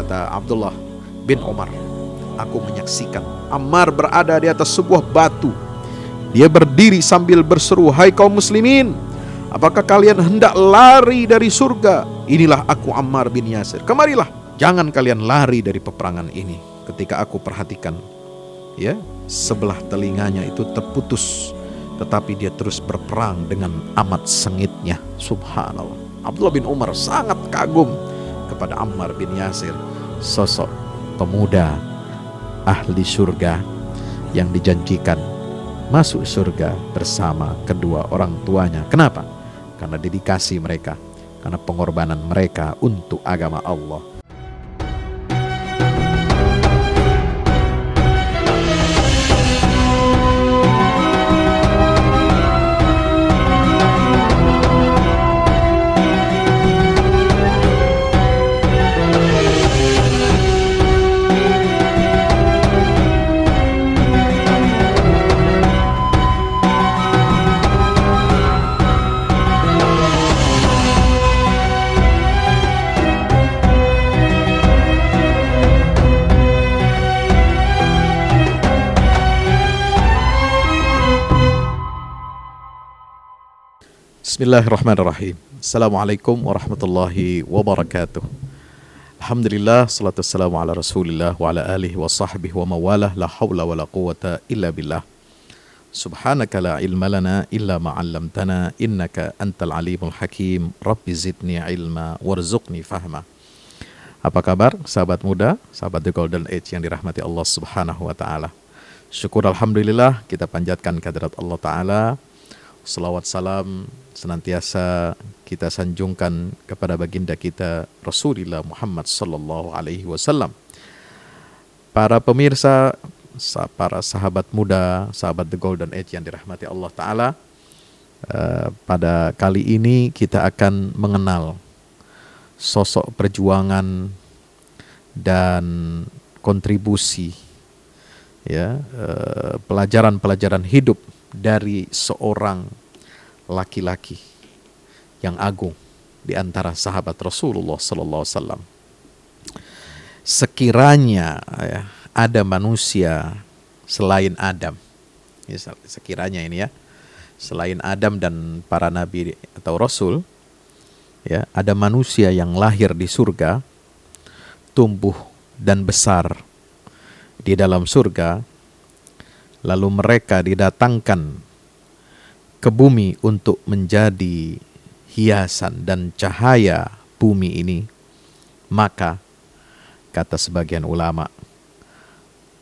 Kata Abdullah bin Umar, aku menyaksikan Ammar berada di atas sebuah batu. Dia berdiri sambil berseru, hai kaum muslimin, apakah kalian hendak lari dari surga? Inilah aku Ammar bin Yasir. Kemarilah, jangan kalian lari dari peperangan ini. Ketika aku perhatikan, ya, sebelah telinganya itu terputus, tetapi dia terus berperang dengan amat sengitnya. Subhanallah. Abdullah bin Umar sangat kagum kepada Ammar bin Yasir, sosok pemuda ahli surga yang dijanjikan masuk surga bersama kedua orang tuanya. Kenapa? Karena dedikasi mereka, karena pengorbanan mereka untuk agama Allah. Bismillahirrahmanirrahim. Assalamualaikum warahmatullahi wabarakatuh. Alhamdulillah, salatu wassalamu ala rasulillah wa ala alihi wa sahbihi wa mawalah. La hawla wa la quwata illa billah. Subhanaka la ilma lana illa ma'allamtana innaka antal alimul hakim. Rabbi zidni ilma warzuqni fahma. Apa kabar sahabat muda, sahabat The Golden Age yang dirahmati Allah subhanahu wa ta'ala. Syukur alhamdulillah kita panjatkan kehadirat Allah ta'ala. Salawat salam senantiasa kita sanjungkan kepada baginda kita Rasulullah Muhammad sallallahu alaihi wasallam. Para pemirsa, para sahabat muda, sahabat The Golden Age yang dirahmati Allah Ta'ala, pada kali ini kita akan mengenal sosok perjuangan dan kontribusi, ya, pelajaran-pelajaran hidup dari seorang laki-laki yang agung di antara sahabat Rasulullah sallallahu alaihi wasallam. Sekiranya ya, ada manusia selain Adam, ya, sekiranya ini ya, selain Adam dan para nabi atau rasul, ya, ada manusia yang lahir di surga, tumbuh dan besar di dalam surga, lalu mereka didatangkan ke bumi untuk menjadi hiasan dan cahaya bumi ini, maka kata sebagian ulama,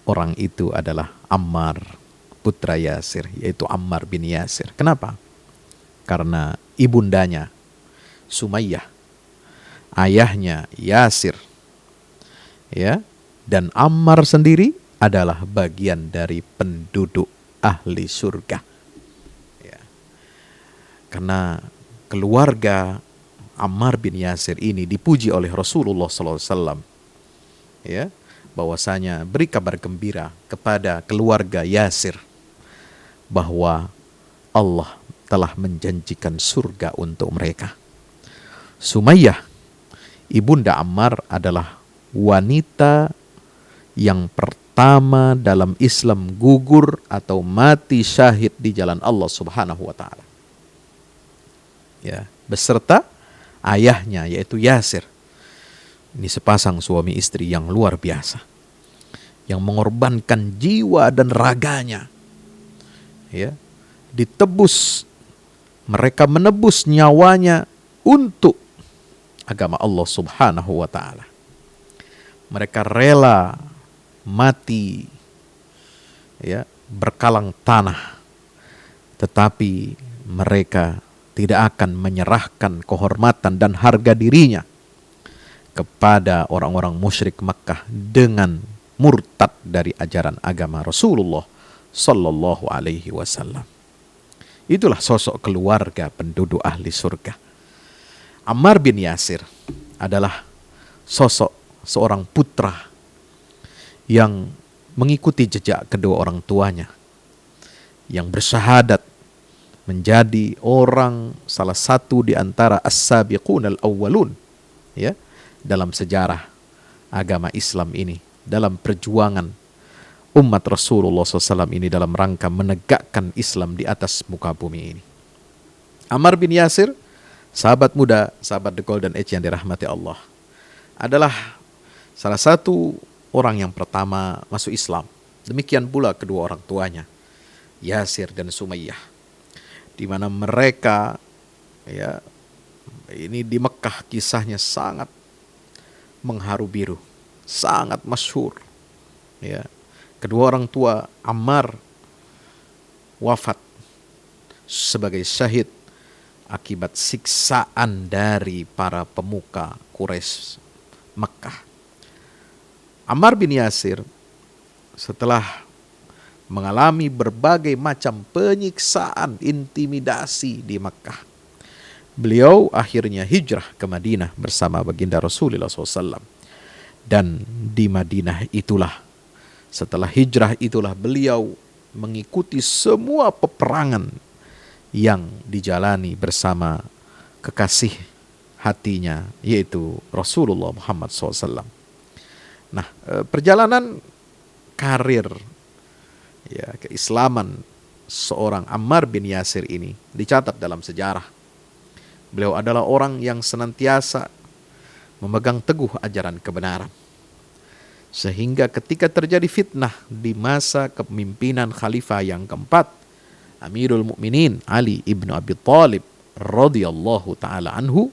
orang itu adalah Ammar putra Yasir, yaitu Ammar bin Yasir. Kenapa? Karena ibundanya Sumayyah, ayahnya Yasir, ya, dan Ammar sendiri adalah bagian dari penduduk ahli surga. Ya. Karena keluarga Ammar bin Yasir ini dipuji oleh Rasulullah SAW. Ya, bahwasanya beri kabar gembira kepada keluarga Yasir bahwa Allah telah menjanjikan surga untuk mereka. Sumayyah, ibunda Ammar, adalah wanita yang pertama dalam Islam gugur atau mati syahid di jalan Allah Subhanahu wa taala. Ya, beserta ayahnya yaitu Yasir. Ini sepasang suami istri yang luar biasa, yang mengorbankan jiwa dan raganya. Ya, ditebus, mereka menebus nyawanya untuk agama Allah Subhanahu wa taala. Mereka rela mati, ya, berkalang tanah, tetapi mereka tidak akan menyerahkan kehormatan dan harga dirinya kepada orang-orang musyrik Makkah dengan murtad dari ajaran agama Rasulullah sallallahu alaihi wasallam. Itulah sosok keluarga penduduk ahli surga. Ammar bin Yasir adalah sosok seorang putra yang mengikuti jejak kedua orang tuanya, yang bersyahadat menjadi orang salah satu di antara as-sabiqun al-awwalun, ya, dalam sejarah agama Islam ini, dalam perjuangan umat Rasulullah SAW ini dalam rangka menegakkan Islam di atas muka bumi ini. Ammar bin Yasir, sahabat muda, sahabat The Golden Age yang dirahmati Allah, adalah salah satu orang yang pertama masuk Islam. Demikian pula kedua orang tuanya, Yasir dan Sumayyah, di mana mereka ini di Mekah kisahnya sangat mengharu biru, sangat masyhur. Kedua orang tua Ammar wafat sebagai syahid akibat siksaan dari para pemuka Quraisy Mekah. Ammar bin Yasir setelah mengalami berbagai macam penyiksaan, intimidasi di Mekah, beliau akhirnya hijrah ke Madinah bersama baginda Rasulullah SAW. Dan di Madinah itulah, setelah hijrah itulah beliau mengikuti semua peperangan yang dijalani bersama kekasih hatinya, yaitu Rasulullah Muhammad SAW. Nah, perjalanan karir keislaman seorang Ammar bin Yasir ini dicatat dalam sejarah. Beliau adalah orang yang senantiasa memegang teguh ajaran kebenaran. Sehingga ketika terjadi fitnah di masa kepemimpinan khalifah yang keempat, Amirul Mukminin Ali ibn Abi Thalib radhiyallahu taala anhu,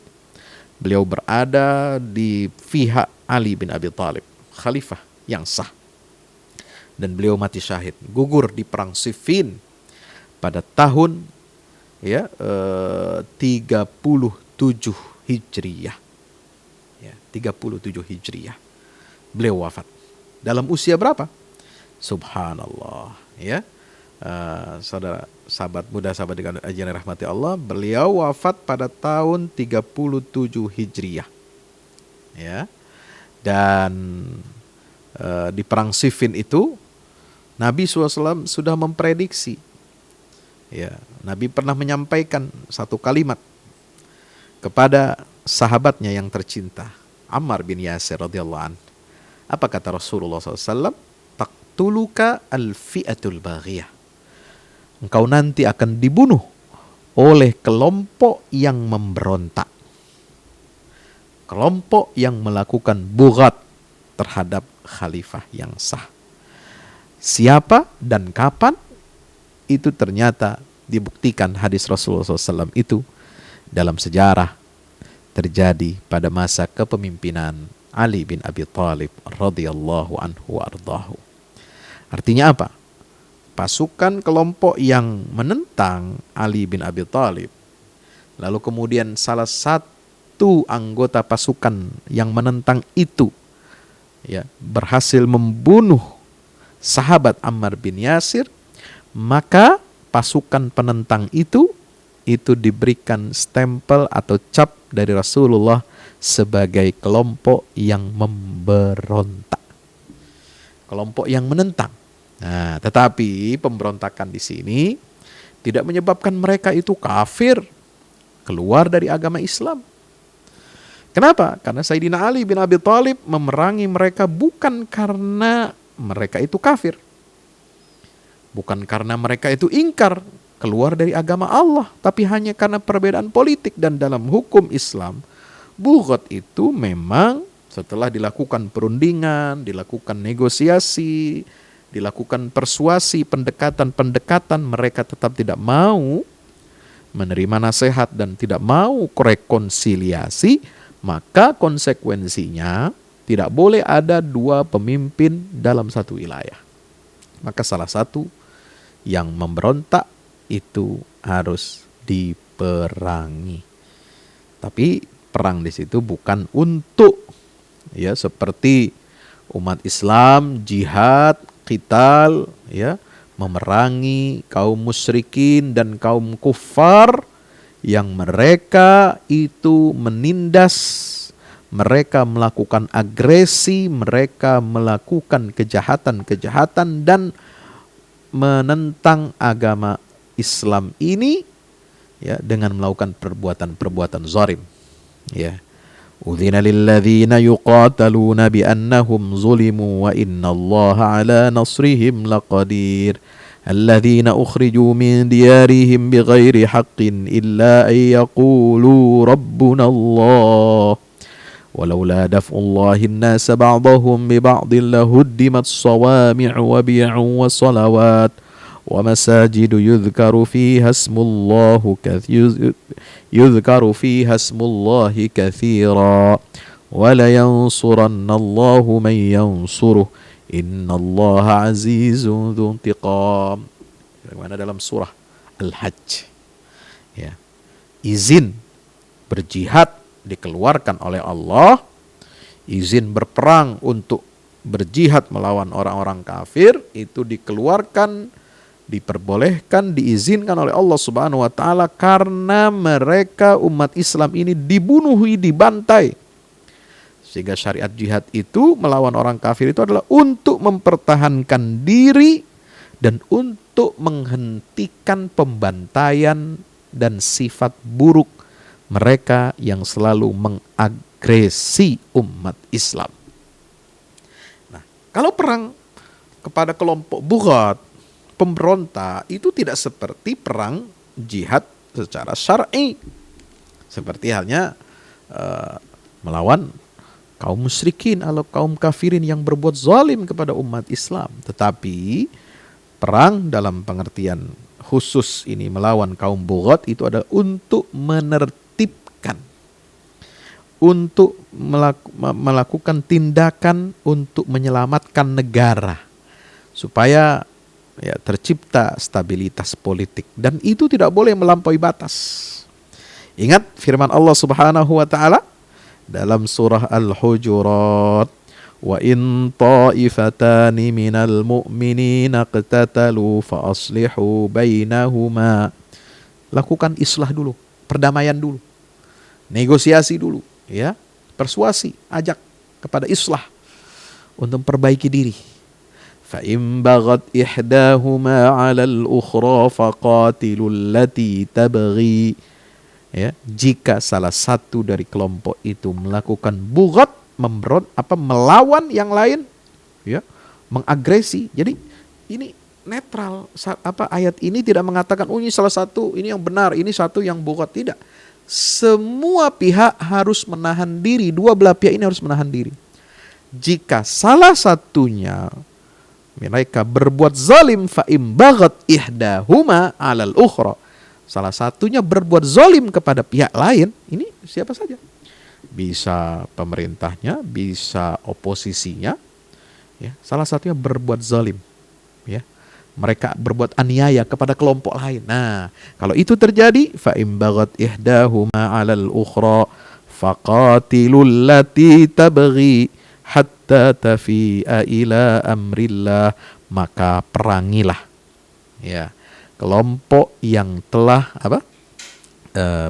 beliau berada di pihak Ali bin Abi Thalib, khalifah yang sah. Dan beliau mati syahid, gugur di perang Siffin pada tahun 37 Hijriyah. 37 Hijriyah. Beliau wafat. Dalam usia berapa? Subhanallah. Saudara, sahabat muda, sahabat dengan ajaran rahmati Allah, beliau wafat pada tahun 37 Hijriyah. Dan di perang Siffin itu Nabi SAW sudah memprediksi. Nabi pernah menyampaikan satu kalimat kepada sahabatnya yang tercinta, Ammar bin Yasir radhiyallahu anhu. Apa kata Rasulullah SAW? Taqtuluka al-fi'atul baghiyah. Engkau nanti akan dibunuh oleh kelompok yang memberontak. Kelompok yang melakukan bughat terhadap khalifah yang sah. Siapa dan kapan? Itu ternyata dibuktikan hadis Rasulullah SAW itu dalam sejarah terjadi pada masa kepemimpinan Ali bin Abi Thalib radhiyallahu anhu wa ardahu. Artinya apa? Pasukan kelompok yang menentang Ali bin Abi Thalib, lalu kemudian salah satu anggota pasukan yang menentang itu berhasil membunuh sahabat Ammar bin Yasir, maka pasukan penentang itu diberikan stempel atau cap dari Rasulullah sebagai kelompok yang memberontak, kelompok yang menentang. Nah, tetapi pemberontakan di sini tidak menyebabkan mereka itu kafir, keluar dari agama Islam. Kenapa? Karena Sayyidina Ali bin Abi Thalib memerangi mereka bukan karena mereka itu kafir, bukan karena mereka itu ingkar keluar dari agama Allah, tapi hanya karena perbedaan politik. Dan dalam hukum Islam, bughat itu memang setelah dilakukan perundingan, dilakukan negosiasi, dilakukan persuasi, pendekatan-pendekatan, mereka tetap tidak mau menerima nasihat dan tidak mau rekonsiliasi, maka konsekuensinya tidak boleh ada dua pemimpin dalam satu wilayah. Maka salah satu yang memberontak itu harus diperangi. Tapi perang di situ bukan untuk seperti umat Islam jihad, qital, memerangi kaum musyrikin dan kaum kufar yang mereka itu menindas, mereka melakukan agresi, mereka melakukan kejahatan-kejahatan dan menentang agama Islam ini dengan melakukan perbuatan-perbuatan zalim, Udzina lilladzina yuqataluna biannahum zulimu wa innallaha ala nasrihim laqadir. Alladzina ukhriju min diyarihim bighairi haqqin illa an yaqulu rabbuna Allah. ولولا دفع الله الناس بعضهم ببعض لهدمت صوامع وبيع وصلوات ومساجد يذكر فيها اسم الله كثيرا ولينصرن الله من ينصره إن الله عزيز ذو انتقام. Bagaimana dalam surah Al-Hajj, ya, izin berjihad dikeluarkan oleh Allah, izin berperang untuk berjihad melawan orang-orang kafir itu dikeluarkan, diperbolehkan, diizinkan oleh Allah Subhanahu wa taala karena mereka umat Islam ini dibunuhi, dibantai. Sehingga syariat jihad itu melawan orang kafir itu adalah untuk mempertahankan diri dan untuk menghentikan pembantaian dan sifat buruk mereka yang selalu mengagresi umat Islam. Nah, kalau perang kepada kelompok bughat, pemberontak, itu tidak seperti perang jihad secara syar'i. Seperti halnya melawan kaum musyrikin atau kaum kafirin yang berbuat zalim kepada umat Islam. Tetapi perang dalam pengertian khusus ini melawan kaum bughat itu adalah untuk menertibkan, untuk melakukan tindakan untuk menyelamatkan negara supaya ya tercipta stabilitas politik, dan itu tidak boleh melampaui batas. Ingat firman Allah Subhanahu wa taala dalam surah Al-Hujurat, wa in ta'ifatani minal mu'minina qatatalu fa aslihu bainahuma. Lakukan islah dulu, perdamaian dulu, negosiasi dulu, ya, persuasi, ajak kepada islah untuk perbaiki diri. Fa in baghat ihdahuma 'ala al-ukhra faqatilul lati tabghi. Ya, jika salah satu dari kelompok itu melakukan bughat, melawan yang lain, ya, mengagresi. Jadi ini netral. Ayat ini tidak mengatakan ini salah satu, ini yang benar, ini satu yang bughat, tidak. Semua pihak harus menahan diri, dua belah pihak ini harus menahan diri. Jika salah satunya mereka berbuat zalim, fa im baghat ihdahuma 'alal ukhra, salah satunya berbuat zalim kepada pihak lain, ini siapa saja, bisa pemerintahnya, bisa oposisinya, ya, salah satunya berbuat zalim, ya, mereka berbuat aniaya kepada kelompok lain. Nah, kalau itu terjadi, fa im baghat ihdahuma 'alal ukhra faqatilul lati tabghi hatta tafi'a ila amrillah, maka perangilah, ya, kelompok yang telah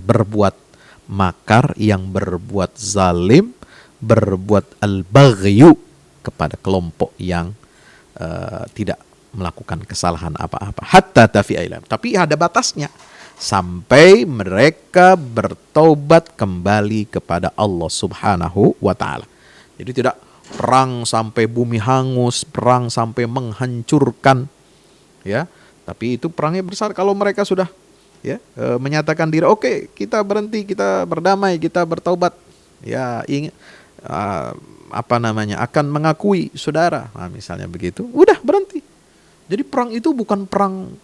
berbuat makar, yang berbuat zalim, berbuat al-baghyu kepada kelompok yang tidak melakukan kesalahan apa-apa. Hatta tafi'a ila, tapi ada batasnya, sampai mereka bertaubat kembali kepada Allah Subhanahu wa taala. Jadi tidak perang sampai bumi hangus, perang sampai menghancurkan, ya. Tapi itu perangnya besar kalau mereka sudah, ya, menyatakan diri, oke, kita berhenti, kita berdamai, kita bertaubat, ya, akan mengakui saudara, nah, misalnya begitu, udah berhenti. Jadi perang itu bukan perang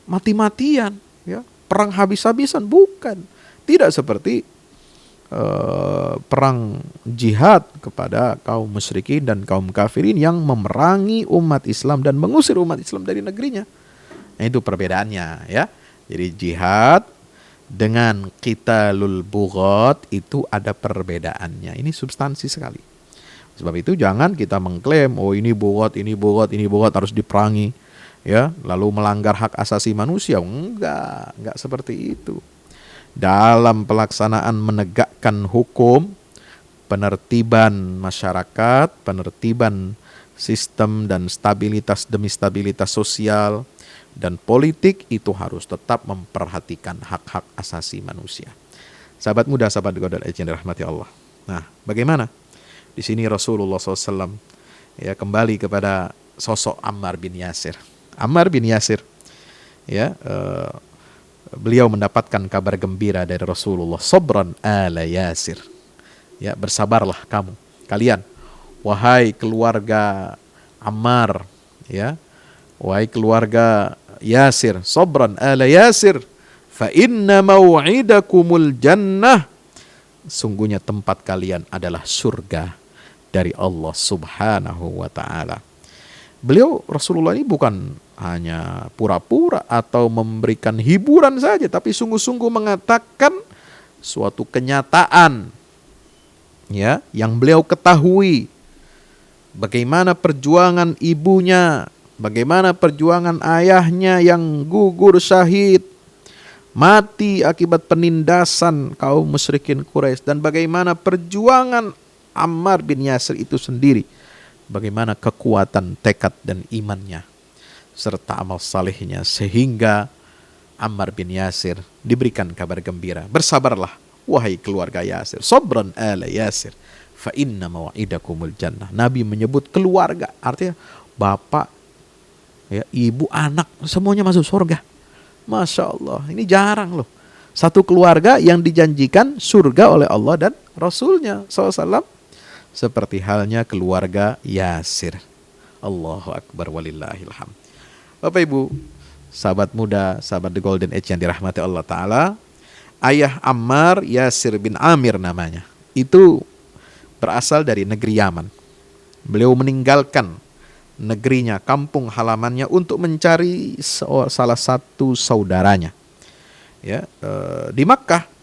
mati-matian, ya, perang habis-habisan, bukan. Tidak seperti perang jihad kepada kaum musyrikin dan kaum kafirin yang memerangi umat Islam dan mengusir umat Islam dari negerinya. Nah, itu perbedaannya, ya. Jadi jihad dengan qitalul bughat itu ada perbedaannya. Ini substansi sekali. Sebab itu jangan kita mengklaim, oh ini bughat, ini bughat, ini bughat harus diperangi, ya, lalu melanggar hak asasi manusia. Enggak seperti itu. Dalam pelaksanaan menegakkan hukum, penertiban masyarakat, penertiban sistem dan stabilitas demi stabilitas sosial dan politik, itu harus tetap memperhatikan hak-hak asasi manusia. Sahabat muda, sahabat Godal yang dirahmati Allah. Nah, bagaimana? Di sini Rasulullah SAW ya kembali kepada sosok Ammar bin Yasir. Ammar bin Yasir, ya, beliau mendapatkan kabar gembira dari Rasulullah. Sabran ala Yasir. Ya, bersabarlah kalian, wahai keluarga Ammar, ya, wahai keluarga Yasir. Sabran ala Yasir, fa inna mau'idakumul jannah. Sungguhnya tempat kalian adalah surga dari Allah Subhanahu wa ta'ala. Beliau Rasulullah ini bukan hanya pura-pura atau memberikan hiburan saja, tapi sungguh-sungguh mengatakan suatu kenyataan, ya, yang beliau ketahui. Bagaimana perjuangan ibunya, bagaimana perjuangan ayahnya yang gugur syahid, mati akibat penindasan kaum musyrikin Quraisy, dan bagaimana perjuangan Ammar bin Yasir itu sendiri, bagaimana kekuatan tekad dan imannya serta amal salehnya, sehingga Ammar bin Yasir diberikan kabar gembira. Bersabarlah wahai keluarga Yasir. Sabran ala Yasir, fa inna mau'idakumul jannah. Nabi menyebut keluarga, artinya bapak, ya, ibu, anak, semuanya masuk surga. Masya Allah, ini jarang loh. Satu keluarga yang dijanjikan surga oleh Allah dan Rasulnya SAW. Seperti halnya keluarga Yasir. Allahu Akbar walillahilham. Bapak Ibu, sahabat muda, sahabat The Golden Age yang dirahmati Allah Ta'ala, ayah Ammar, Yasir bin Amir namanya, itu berasal dari negeri Yaman. Beliau meninggalkan negerinya, kampung halamannya, untuk mencari salah satu saudaranya, ya, di Makkah.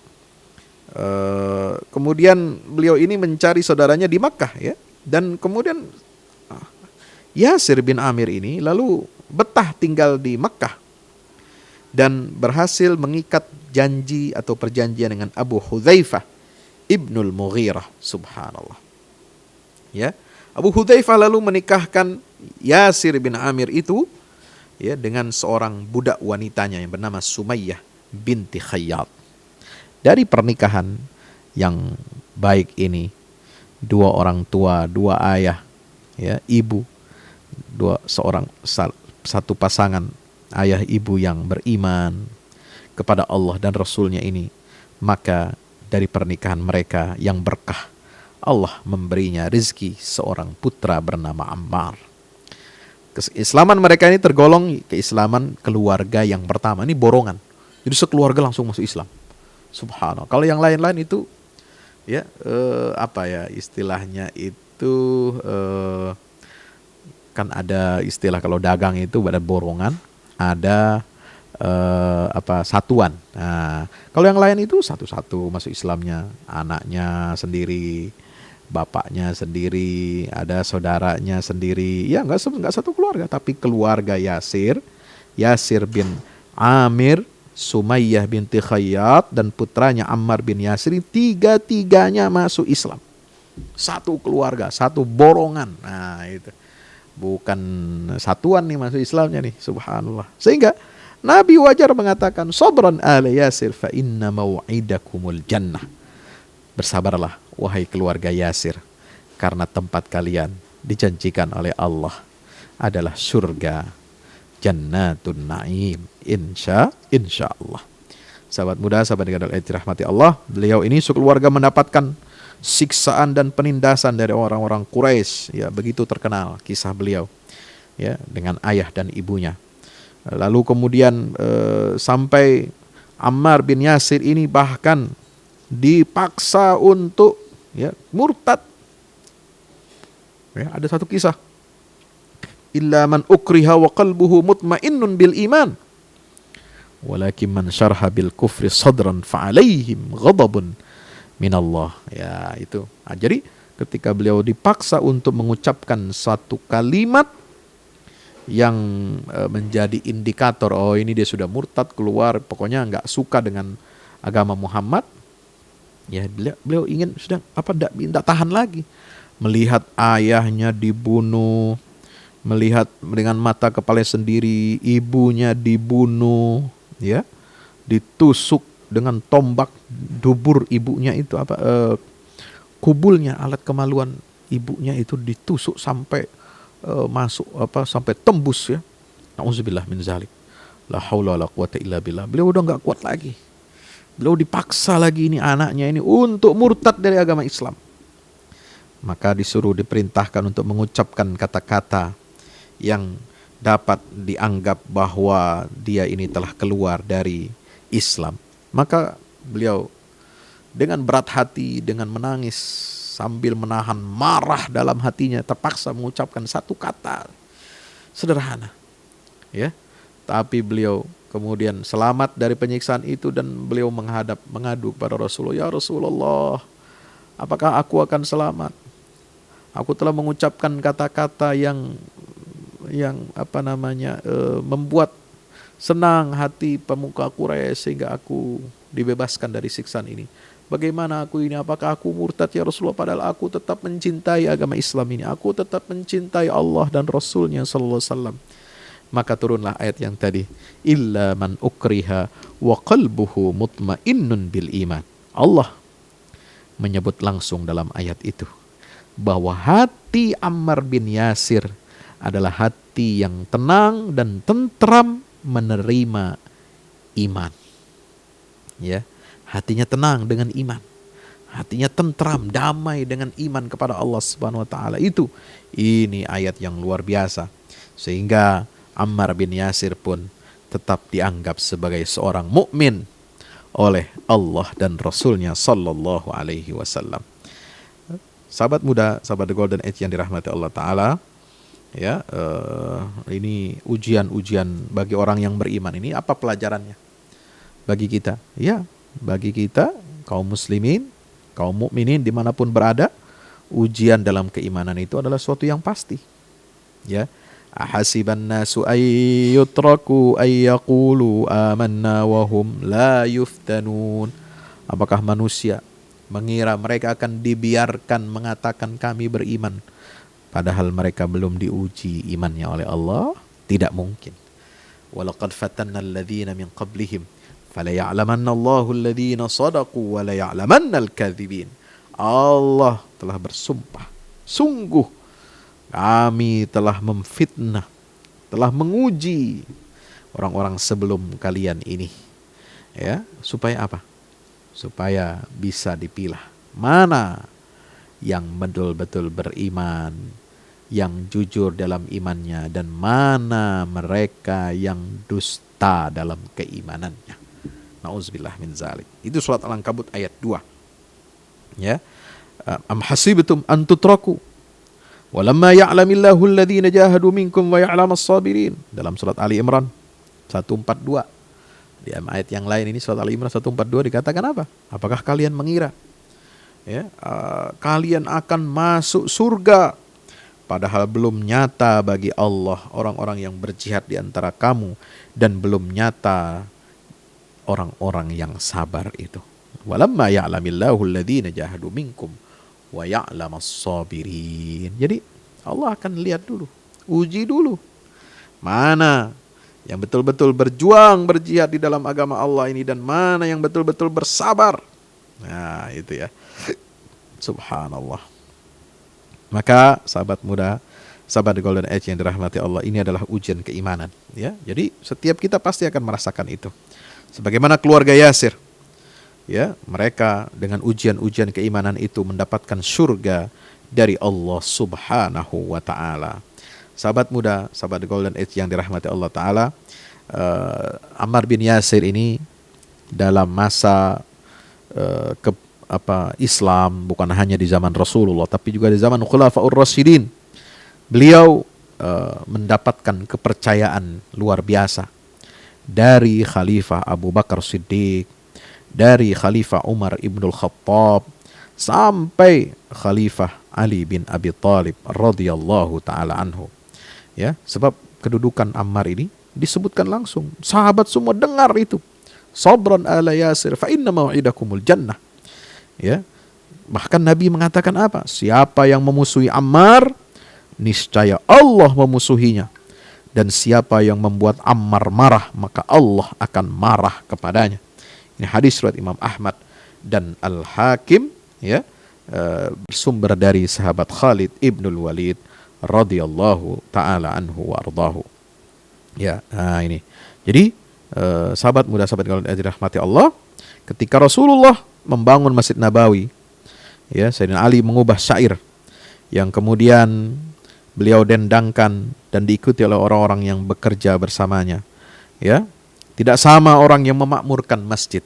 Kemudian beliau ini mencari saudaranya di Makkah, ya, dan kemudian Yasir bin Amir ini lalu betah tinggal di Makkah dan berhasil mengikat janji atau perjanjian dengan Abu Hudzaifah ibnul Mughirah. Subhanallah, ya. Abu Hudzaifah lalu menikahkan Yasir bin Amir itu, ya, dengan seorang budak wanitanya yang bernama Sumayyah binti Khayyat. Dari pernikahan yang baik ini, dua orang tua, dua ayah, ya, ibu, satu pasangan ayah ibu yang beriman kepada Allah dan Rasulnya ini, maka dari pernikahan mereka yang berkah, Allah memberinya rezeki seorang putra bernama Ammar. Keislaman mereka ini tergolong keislaman keluarga yang pertama. Ini borongan. Jadi sekeluarga langsung masuk Islam. Subhanallah. Kalau yang lain-lain itu, ya, apa ya istilahnya itu, kan ada istilah kalau dagang itu ada borongan, ada satuan. Nah, kalau yang lain itu satu-satu masuk Islamnya, anaknya sendiri, bapaknya sendiri, ada saudaranya sendiri. Ya, nggak satu keluarga, tapi keluarga Yasir bin Amir, Sumayyah binti Khayyat, dan putranya Ammar bin Yasir, tiga-tiganya masuk Islam. Satu keluarga, satu borongan. Nah, itu bukan satuan nih masuk Islamnya nih. Subhanallah. Sehingga Nabi wajar mengatakan, sabran ala Yasir fa inna mau'idakumul jannah. Bersabarlah wahai keluarga Yasir, karena tempat kalian dijanjikan oleh Allah adalah surga, jannatun na'im, insya Allah. Sahabat muda, sahabat yang dirahmati Allah, beliau ini sekeluarga mendapatkan siksaan dan penindasan dari orang-orang Quraisy. Ya, begitu terkenal kisah beliau, ya, dengan ayah dan ibunya. Lalu kemudian sampai Ammar bin Yasir ini bahkan dipaksa untuk, ya, murtad. Ya, ada satu kisah, illa man ukriha wa qalbuhu mutmainnun bil iman walakin man syarha bil kufri sadran fa alaihim ghadabun minallah. Ya, itu. Nah, jadi ketika beliau dipaksa untuk mengucapkan satu kalimat yang menjadi indikator, oh ini dia sudah murtad, keluar, pokoknya nggak suka dengan agama Muhammad, ya, beliau ingin sudah tidak tahan lagi melihat ayahnya dibunuh, melihat dengan mata kepala sendiri ibunya dibunuh, ya, ditusuk dengan tombak dubur ibunya itu, kubulnya, alat kemaluan ibunya itu ditusuk sampai sampai tembus ya. Nauzubillah min zalik. La haula wala quwata illa billah. Beliau udah nggak kuat lagi. Beliau dipaksa lagi ini anaknya ini untuk murtad dari agama Islam. Maka diperintahkan untuk mengucapkan kata-kata yang dapat dianggap bahwa dia ini telah keluar dari Islam. Maka beliau dengan berat hati, dengan menangis sambil menahan marah dalam hatinya, terpaksa mengucapkan satu kata sederhana, ya. Tapi beliau kemudian selamat dari penyiksaan itu dan beliau mengadu kepada Rasulullah, ya Rasulullah, apakah aku akan selamat? Aku telah mengucapkan kata-kata yang membuat senang hati pemuka Quraisy sehingga aku dibebaskan dari siksaan ini. Bagaimana aku ini? Apakah aku murtad ya Rasulullah? Padahal aku tetap mencintai agama Islam ini. Aku tetap mencintai Allah dan Rasulnya sallallahu alaihi wasallam. Maka turunlah ayat yang tadi, illa man ukriha wa qalbuhu mutmainnun bil iman. Allah menyebut langsung dalam ayat itu bahwa hati Ammar bin Yasir adalah hati yang tenang dan tentram menerima iman. Ya, hatinya tenang dengan iman. Hatinya tentram, damai dengan iman kepada Allah Subhanahu wa taala. Ini ayat yang luar biasa. Sehingga Ammar bin Yasir pun tetap dianggap sebagai seorang mukmin oleh Allah dan Rasulnya sallallahu alaihi wasallam. Sahabat muda, sahabat The Golden Age yang dirahmati Allah taala, ya, ini ujian-ujian bagi orang yang beriman. Ini apa pelajarannya bagi kita? Ya, bagi kita kaum muslimin, kaum mukminin dimanapun berada, ujian dalam keimanan itu adalah suatu yang pasti. Ya, ahasiban nasu ayyutraku ayyaqulu amanna wahum la yuftanun. Apakah manusia mengira mereka akan dibiarkan mengatakan kami beriman padahal mereka belum diuji imannya oleh Allah? Tidak mungkin. Walaqad fatanna alladhina min qablihim falaya'lamanna Allahu alladhina sadaqu wa laya'lamanna al-kadhibin. Allah telah bersumpah, sungguh kami telah memfitnah, telah menguji orang-orang sebelum kalian ini. Ya, supaya apa? Supaya bisa dipilah mana yang betul-betul beriman, yang jujur dalam imannya, dan mana mereka yang dusta dalam keimanannya. Nauzubillah min zalik. Itu surat Al-Ankabut ayat 2. Ya. Am hasibtum an tutraku walamma ya'lamillahu alladhina jahadu minkum wa ya'lamas sabirin. Dalam surat Ali Imran 142. Di ayat yang lain ini surat Ali Imran 142 dikatakan apa? Apakah kalian mengira ya, kalian akan masuk surga padahal belum nyata bagi Allah orang-orang yang berjihad di antara kamu dan belum nyata orang-orang yang sabar itu. Walamma ya'lamillahu alladhina jahadu minkum wa ya'lamas sabirin. Jadi Allah akan lihat dulu, uji dulu mana yang betul-betul berjuang, berjihad di dalam agama Allah ini dan mana yang betul-betul bersabar. Nah, itu ya. Subhanallah. Maka sahabat muda, sahabat The Golden Age yang dirahmati Allah, ini adalah ujian keimanan, ya. Jadi setiap kita pasti akan merasakan itu. Sebagaimana keluarga Yasir, ya, mereka dengan ujian-ujian keimanan itu mendapatkan surga dari Allah Subhanahu wa taala. Sahabat muda, sahabat The Golden Age yang dirahmati Allah taala, Ammar bin Yasir ini dalam masa Islam, bukan hanya di zaman Rasulullah tapi juga di zaman Khulafaur Rasyidin, beliau mendapatkan kepercayaan luar biasa dari Khalifah Abu Bakar Siddiq, dari Khalifah Umar ibnul Khattab, sampai Khalifah Ali bin Abi Thalib radhiyallahu taala anhu. Ya, sebab kedudukan Ammar ini disebutkan langsung. Sahabat semua dengar itu. Sabran ala Yasir fa inna mau'idakumul jannah. Ya. Bahkan Nabi mengatakan apa? Siapa yang memusuhi Ammar, niscaya Allah memusuhinya. Dan siapa yang membuat Ammar marah, maka Allah akan marah kepadanya. Ini hadis riwayat Imam Ahmad dan Al-Hakim, ya, bersumber dari sahabat Khalid ibnul Walid radhiyallahu taala anhu wa ardahu. Ya, nah ini. Jadi sahabat muda, sahabat kalian yang dirahmati Allah, ketika Rasulullah membangun Masjid Nabawi, ya, Sayyidina Ali mengubah syair yang kemudian beliau dendangkan dan diikuti oleh orang-orang yang bekerja bersamanya. Ya, tidak sama orang yang memakmurkan masjid.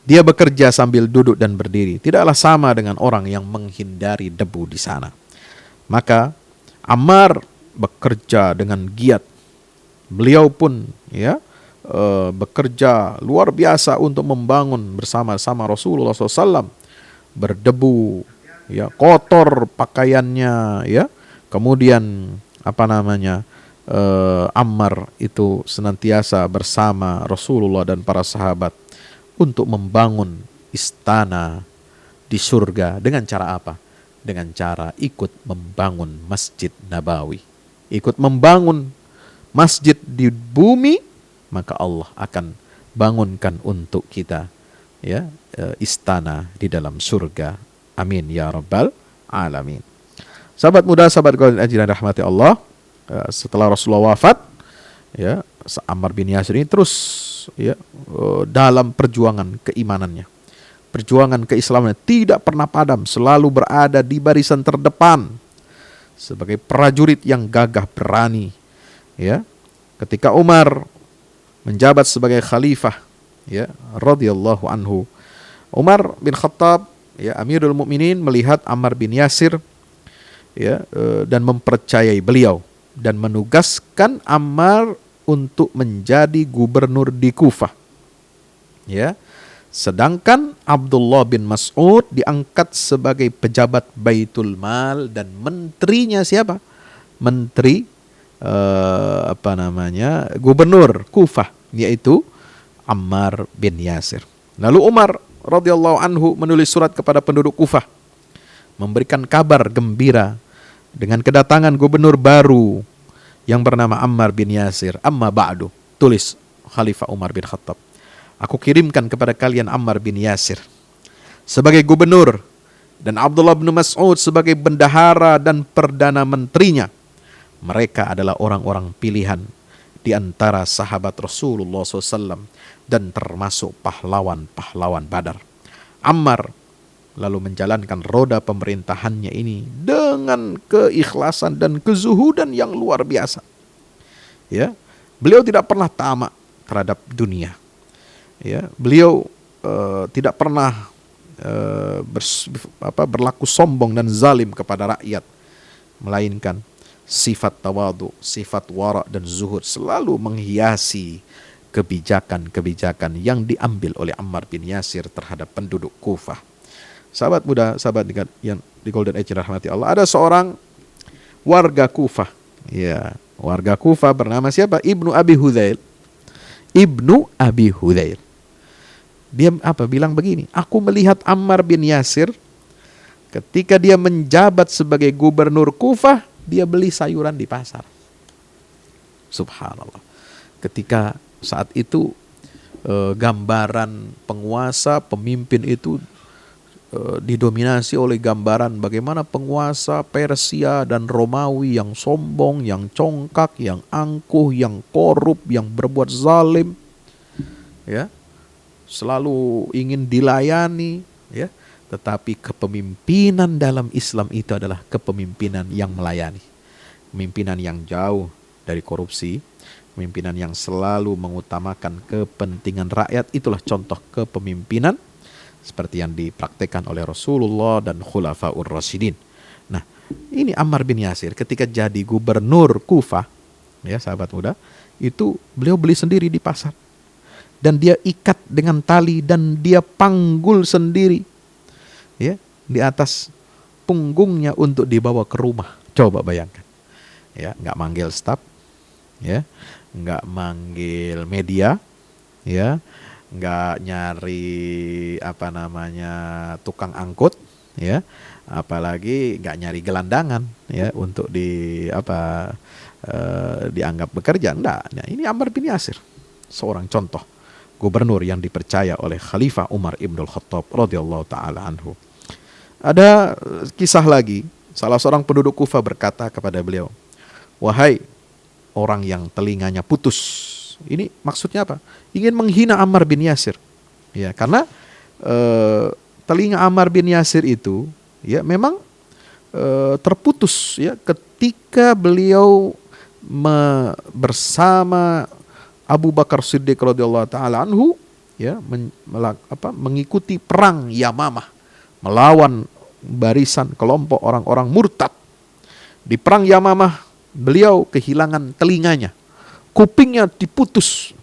Dia bekerja sambil duduk dan berdiri. Tidaklah sama dengan orang yang menghindari debu di sana. Maka Ammar bekerja dengan giat. Beliau pun ya bekerja luar biasa untuk membangun bersama-sama Rasulullah SAW. Berdebu, ya, kotor pakaiannya, ya. Kemudian Ammar itu senantiasa bersama Rasulullah dan para sahabat untuk membangun istana di surga. Dengan cara apa? Dengan cara ikut membangun Masjid Nabawi. Ikut membangun masjid di bumi, maka Allah akan bangunkan untuk kita, ya, istana di dalam surga. Amin ya rabbal alamin. Sahabat muda, sahabat kalian yang dirahmati Allah, setelah Rasulullah wafat, ya, Ammar bin Yasir ini terus, ya, dalam perjuangan keimanannya, perjuangan keislamannya tidak pernah padam, selalu berada di barisan terdepan sebagai prajurit yang gagah berani. Ya, ketika Umar menjabat sebagai khalifah, ya, radhiyallahu anhu, Umar bin Khattab, ya, Amirul Mukminin, melihat Ammar bin Yasir, ya, dan mempercayai beliau dan menugaskan Ammar untuk menjadi gubernur di Kufah. Ya, sedangkan Abdullah bin Mas'ud diangkat sebagai pejabat Baitul Mal dan menterinya siapa? Menteri gubernur Kufah, yaitu Ammar bin Yasir. Lalu Umar radhiyallahu anhu menulis surat kepada penduduk Kufah, memberikan kabar gembira dengan kedatangan gubernur baru yang bernama Ammar bin Yasir. Amma ba'du, tulis Khalifah Umar bin Khattab, aku kirimkan kepada kalian Ammar bin Yasir sebagai gubernur dan Abdullah bin Mas'ud sebagai bendahara dan perdana menterinya. Mereka adalah orang-orang pilihan di antara sahabat Rasulullah SAW dan termasuk pahlawan-pahlawan Badar. Ammar lalu menjalankan roda pemerintahannya ini dengan keikhlasan dan kezuhudan yang luar biasa. Ya, beliau tidak pernah tamak terhadap dunia. Ya, beliau tidak pernah berlaku sombong dan zalim kepada rakyat, melainkan sifat tawadu, sifat wara dan zuhud selalu menghiasi kebijakan-kebijakan yang diambil oleh Ammar bin Yasir terhadap penduduk Kufah. Sahabat muda, sahabat yang di Golden Age rahmati Allah, ada seorang warga Kufah, ya, warga Kufah bernama siapa? Ibnu Abi Hudzail. Ibnu Abi Hudzail. Dia bilang begini, aku melihat Ammar bin Yasir ketika dia menjabat sebagai gubernur Kufah, dia beli sayuran di pasar. Subhanallah. Ketika saat itu gambaran penguasa, pemimpin itu didominasi oleh gambaran bagaimana penguasa Persia dan Romawi yang sombong, yang congkak, yang angkuh, yang korup, yang berbuat zalim, ya, selalu ingin dilayani, ya. Tetapi kepemimpinan dalam Islam itu adalah kepemimpinan yang melayani, pemimpinan yang jauh dari korupsi, pemimpinan yang selalu mengutamakan kepentingan rakyat. Itulah contoh kepemimpinan seperti yang dipraktekkan oleh Rasulullah dan Khulafaur Rasyidin. Nah, ini Ammar bin Yasir ketika jadi gubernur Kufah, ya sahabat muda, itu beliau beli sendiri di pasar. Dan dia ikat dengan tali dan dia panggul sendiri, ya, di atas punggungnya untuk dibawa ke rumah. Coba bayangkan, ya, nggak manggil staf, ya, nggak manggil media, ya, nggak nyari tukang angkut, ya, apalagi nggak nyari gelandangan, ya, untuk dianggap bekerja. Enggak. Nah, ini Ammar bin Yasir, seorang contoh gubernur yang dipercaya oleh Khalifah Umar ibn Khattab radhiyallahu taala anhu. Ada kisah lagi, salah seorang penduduk Kufah berkata kepada beliau, "Wahai orang yang telinganya putus." Ini maksudnya apa? Ingin menghina Ammar bin Yasir. Ya, karena telinga Ammar bin Yasir itu ya memang terputus ya ketika beliau bersama Abu Bakar Siddiq radhiyallahu taala anhu ya mengikuti perang Yamamah melawan barisan kelompok orang-orang murtad. Di perang Yamamah beliau kehilangan telinganya, kupingnya terputus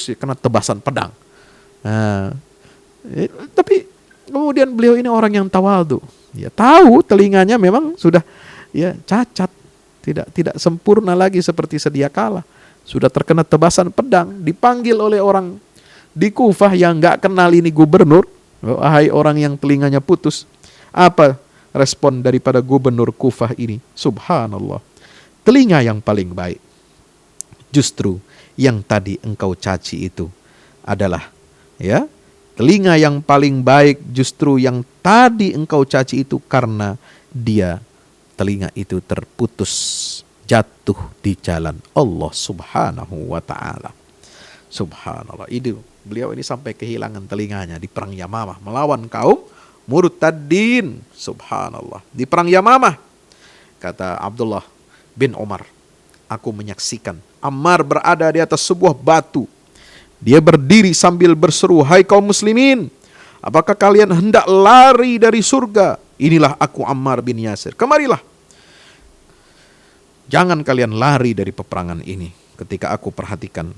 ya, karena tebasan pedang. Nah, tapi kemudian beliau ini orang yang tawadhu, ya tahu telinganya memang sudah ya cacat, tidak sempurna lagi seperti sedia kala, sudah terkena tebasan pedang. Dipanggil oleh orang di Kufah yang nggak kenal ini gubernur, wahai orang yang telinganya putus. Apa respon daripada gubernur Kufah ini? Subhanallah, telinga yang paling baik justru yang tadi engkau caci itu adalah ya, telinga yang paling baik justru yang tadi engkau caci itu karena dia telinga itu terputus jatuh di jalan Allah Subhanahu wa taala. Subhanallah, itu beliau ini sampai kehilangan telinganya di perang Yamamah melawan kaum murtadin. Subhanallah, di perang Yamamah kata Abdullah bin Umar, aku menyaksikan Ammar berada di atas sebuah batu. Dia berdiri sambil berseru, hai kaum muslimin, apakah kalian hendak lari dari surga? Inilah aku Ammar bin Yasir, kemarilah. Jangan kalian lari dari peperangan ini. Ketika aku perhatikan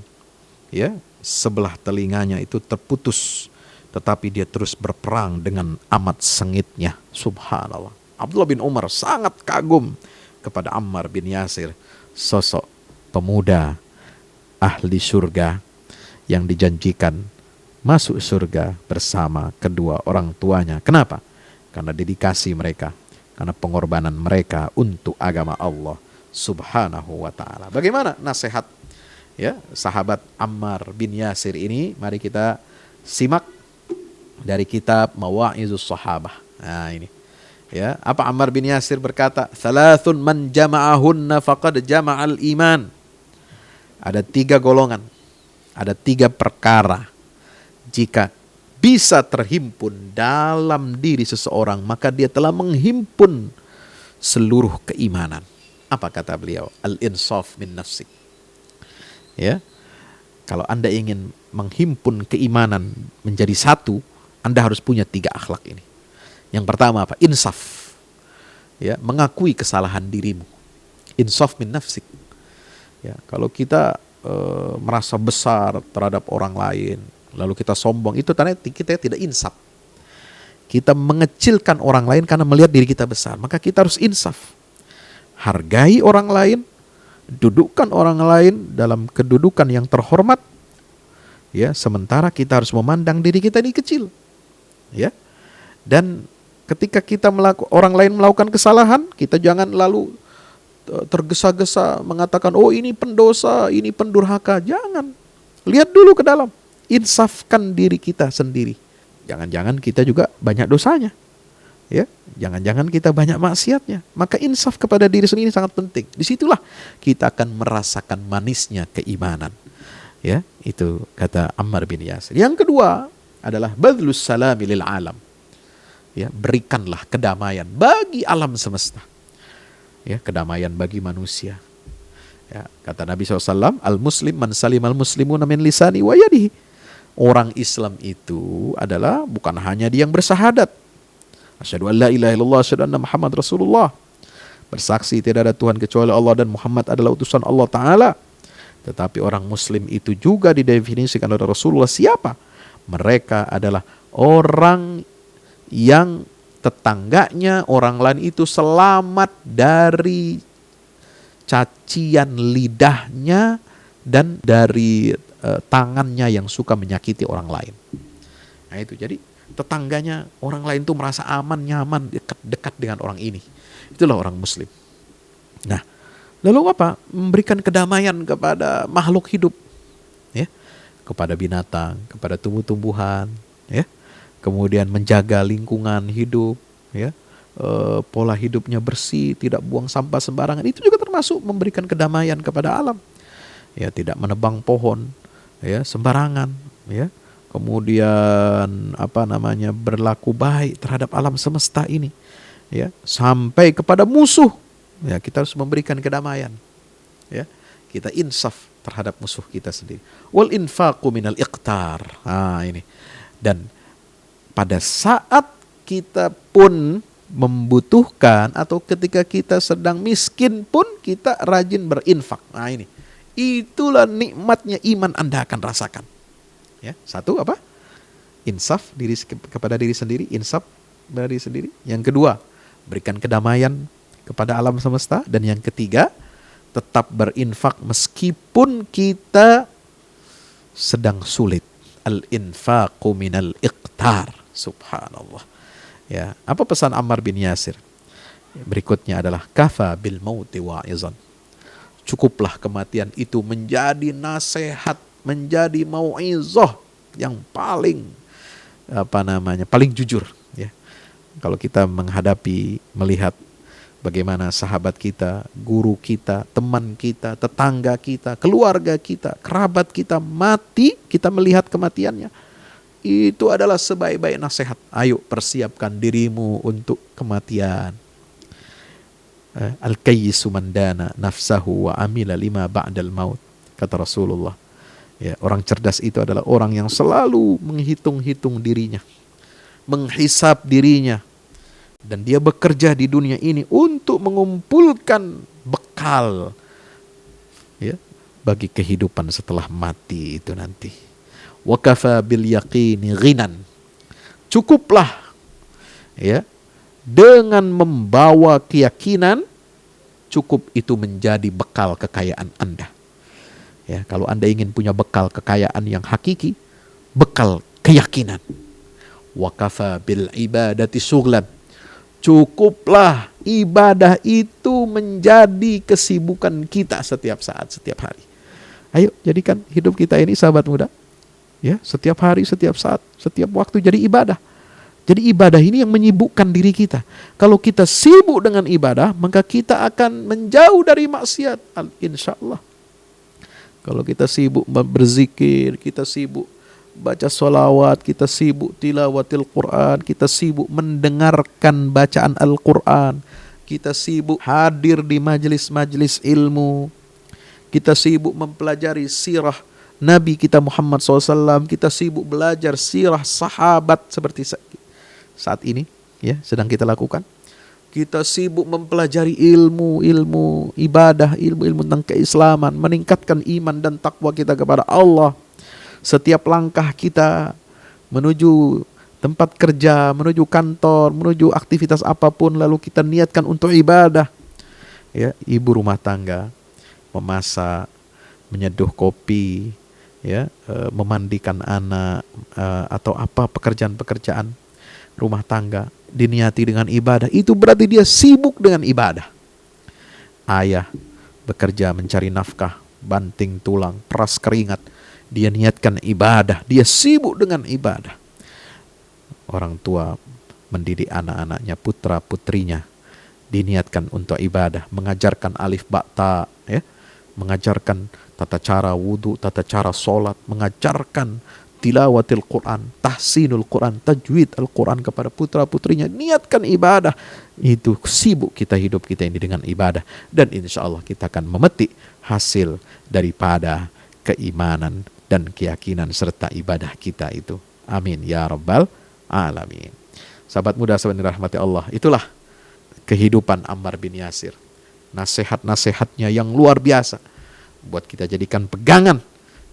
ya, sebelah telinganya itu terputus, tetapi dia terus berperang dengan amat sengitnya. Subhanallah, Abdullah bin Umar sangat kagum kepada Ammar bin Yasir, sosok pemuda ahli surga yang dijanjikan masuk surga bersama kedua orang tuanya. Kenapa? Karena dedikasi mereka, karena pengorbanan mereka untuk agama Allah Subhanahu wa ta'ala. Bagaimana nasihat ya sahabat Ammar bin Yasir ini? Mari kita simak dari kitab Mawa'izus Sahabah. Nah ini ya, apa Ammar bin Yasir berkata, "Thalathun man jama'ahunna faqad jama'al iman." Ada 3 golongan, ada 3 perkara jika bisa terhimpun dalam diri seseorang, maka dia telah menghimpun seluruh keimanan. Apa kata beliau? Al-insaf min nafsik. Ya, kalau Anda ingin menghimpun keimanan menjadi satu, Anda harus punya 3 akhlak ini. Yang pertama apa? Insaf. Ya, mengakui kesalahan dirimu. Insaf min nafsik. Ya, kalau kita merasa besar terhadap orang lain, lalu kita sombong, itu tanda kita tidak insaf. Kita mengecilkan orang lain karena melihat diri kita besar. Maka kita harus insaf. Hargai orang lain, dudukkan orang lain dalam kedudukan yang terhormat. Ya, sementara kita harus memandang diri kita ini kecil. Ya. Dan ketika kita orang lain melakukan kesalahan, kita jangan lalu tergesa-gesa mengatakan, oh ini pendosa, ini pendurhaka. Jangan. Lihat dulu ke dalam. Insafkan diri kita sendiri. Jangan-jangan kita juga banyak dosanya. Ya, jangan-jangan kita banyak maksiatnya. Maka insaf kepada diri sendiri sangat penting. Disitulah kita akan merasakan manisnya keimanan. Ya, itu kata Ammar bin Yasir. Yang kedua adalah badlus salami lil alam. Ya, berikanlah kedamaian bagi alam semesta. Ya, kedamaian bagi manusia. Ya, kata Nabi SAW, al-muslim man salim al-muslimuna min lisani wa yadihi. Orang Islam itu adalah bukan hanya dia yang bersahadat, asyhadu an la ilaha illallah, asyhadu anna Muhammad Rasulullah, bersaksi tidak ada Tuhan kecuali Allah dan Muhammad adalah utusan Allah Ta'ala. Tetapi orang muslim itu juga didefinisikan oleh Rasulullah siapa? Mereka adalah orang yang tetangganya, orang lain itu selamat dari cacian lidahnya dan dari tangannya yang suka menyakiti orang lain. Nah itu, jadi tetangganya orang lain itu merasa aman, nyaman, dekat dengan orang ini. Itulah orang muslim. Nah, lalu apa? Memberikan kedamaian kepada makhluk hidup, ya, kepada binatang, kepada tumbuh-tumbuhan, ya. Kemudian menjaga lingkungan hidup, ya, pola hidupnya bersih, tidak buang sampah sembarangan, itu juga termasuk memberikan kedamaian kepada alam. Ya, tidak menebang pohon ya sembarangan, ya. Kemudian berlaku baik terhadap alam semesta ini, ya, sampai kepada musuh. Ya, kita harus memberikan kedamaian. Ya, kita insaf terhadap musuh kita sendiri. Wal infaqu minal iqtar. Ini. Dan pada saat kita pun membutuhkan atau ketika kita sedang miskin pun kita rajin berinfak. Ini. Itulah nikmatnya iman Anda akan rasakan. Ya, satu apa? Insaf kepada diri sendiri, insaf kepada diri sendiri. Yang kedua, berikan kedamaian kepada alam semesta. Dan yang ketiga, tetap berinfak meskipun kita sedang sulit. Al-infaqu minal iqtar. Subhanallah. Ya, apa pesan Ammar bin Yasir? Berikutnya adalah kafa bil mauti wa'izan. Cukuplah kematian itu menjadi nasihat, menjadi mau'izah yang paling paling jujur, ya. Kalau kita melihat bagaimana sahabat kita, guru kita, teman kita, tetangga kita, keluarga kita, kerabat kita mati, kita melihat kematiannya. Itu adalah sebaik-baik nasihat. Ayo persiapkan dirimu untuk kematian. Al-kayyisu man dana nafsahu wa amila lima ba'dal maut, kata Rasulullah. Ya, orang cerdas itu adalah orang yang selalu menghitung-hitung dirinya, menghisap dirinya, dan dia bekerja di dunia ini untuk mengumpulkan bekal, ya, bagi kehidupan setelah mati itu nanti. Wa kafa bil yaqini ghinan. Cukuplah, ya, dengan membawa keyakinan, cukup itu menjadi bekal kekayaan Anda. Ya, kalau Anda ingin punya bekal kekayaan yang hakiki, bekal keyakinan. Wa kafa bil ibadati syughlan. Cukuplah ibadah itu menjadi kesibukan kita setiap saat, setiap hari. Ayo jadikan hidup kita ini, sahabat muda, ya, setiap hari, setiap saat, setiap waktu jadi ibadah. Jadi ibadah ini yang menyibukkan diri kita. Kalau kita sibuk dengan ibadah, maka kita akan menjauh dari maksiat, insyaallah. Kalau kita sibuk berzikir, kita sibuk baca sholawat, kita sibuk tilawatil Quran, kita sibuk mendengarkan bacaan Al-Quran, kita sibuk hadir di majelis-majelis ilmu, kita sibuk mempelajari sirah Nabi kita Muhammad SAW, kita sibuk belajar sirah sahabat seperti saat ini, ya, sedang kita lakukan. Kita sibuk mempelajari ilmu ibadah, ilmu tentang keislaman, meningkatkan iman dan takwa kita kepada Allah. Setiap langkah kita menuju tempat kerja, menuju kantor, menuju aktivitas apapun, lalu kita niatkan untuk ibadah. Ya, ibu rumah tangga memasak, menyeduh kopi, ya, memandikan anak, atau apa pekerjaan-pekerjaan rumah tangga diniati dengan ibadah, itu berarti dia sibuk dengan ibadah. Ayah bekerja mencari nafkah, banting tulang, peras keringat, dia niatkan ibadah, dia sibuk dengan ibadah. Orang tua mendidik anak-anaknya, putra putrinya, diniatkan untuk ibadah, mengajarkan alif ba ta, ya, mengajarkan tata cara wudu, tata cara sholat, mengajarkan tilawatil Quran, tahsinul Quran, tajwid Al-Quran kepada putra-putrinya, niatkan ibadah. Itu sibuk hidup kita ini dengan ibadah, dan insya Allah kita akan memetik hasil daripada keimanan dan keyakinan serta ibadah kita itu. Amin ya rabbal alamin. Sahabat muda, sahabat dirahmati Allah, itulah kehidupan Ammar bin Yasir. Nasihat-nasihatnya yang luar biasa buat kita jadikan pegangan.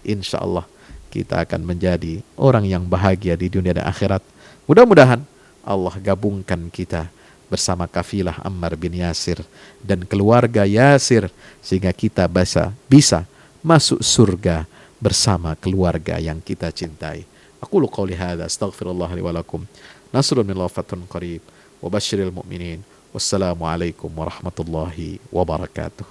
Insya Allah kita akan menjadi orang yang bahagia di dunia dan akhirat. Mudah-mudahan Allah gabungkan kita bersama kafilah Ammar bin Yasir dan keluarga Yasir, sehingga kita bisa masuk surga bersama keluarga yang kita cintai. Aqulu qawli hadza astaghfirullah li wa lakum. Nasrun minallah fathun qarib wa basyiril mu'minin. Wassalamualaikum warahmatullahi wabarakatuh.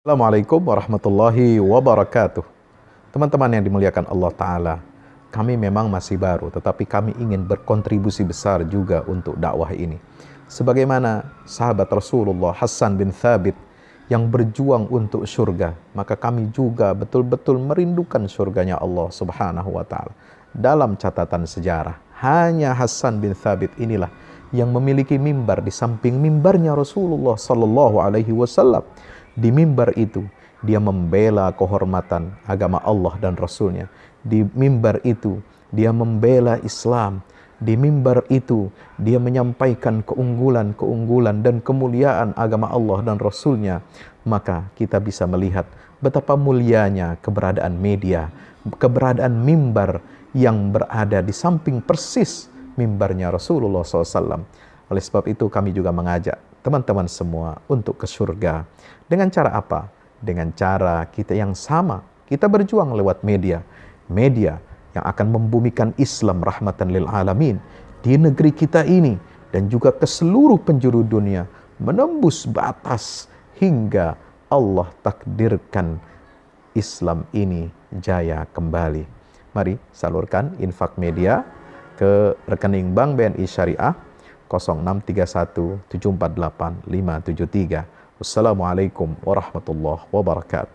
Assalamualaikum warahmatullahi wabarakatuh. Teman-teman yang dimuliakan Allah Ta'ala, kami memang masih baru, tetapi kami ingin berkontribusi besar juga untuk dakwah ini. Sebagaimana sahabat Rasulullah Hassan bin Thabit yang berjuang untuk surga, maka kami juga betul-betul merindukan surganya Allah Subhanahu wa Ta'ala. Dalam catatan sejarah, hanya Hassan bin Thabit inilah yang memiliki mimbar di samping mimbarnya Rasulullah Sallallahu Alaihi Wasallam. Di mimbar itu dia membela kehormatan agama Allah dan Rasulnya. Di mimbar itu dia membela Islam. Di mimbar itu dia menyampaikan keunggulan-keunggulan dan kemuliaan agama Allah dan Rasulnya. Maka kita bisa melihat betapa mulianya keberadaan media, keberadaan mimbar yang berada di samping persis mimbarnya Rasulullah SAW. Oleh sebab itu kami juga mengajak teman-teman semua untuk ke surga. Dengan cara apa? Dengan cara kita yang sama. Kita berjuang lewat media. Media yang akan membumikan Islam rahmatan lil alamin di negeri kita ini dan juga ke seluruh penjuru dunia, menembus batas hingga Allah takdirkan Islam ini jaya kembali. Mari salurkan infak media ke rekening Bank BNI Syariah 0631 748 573. Wassalamualaikum warahmatullahi wabarakatuh.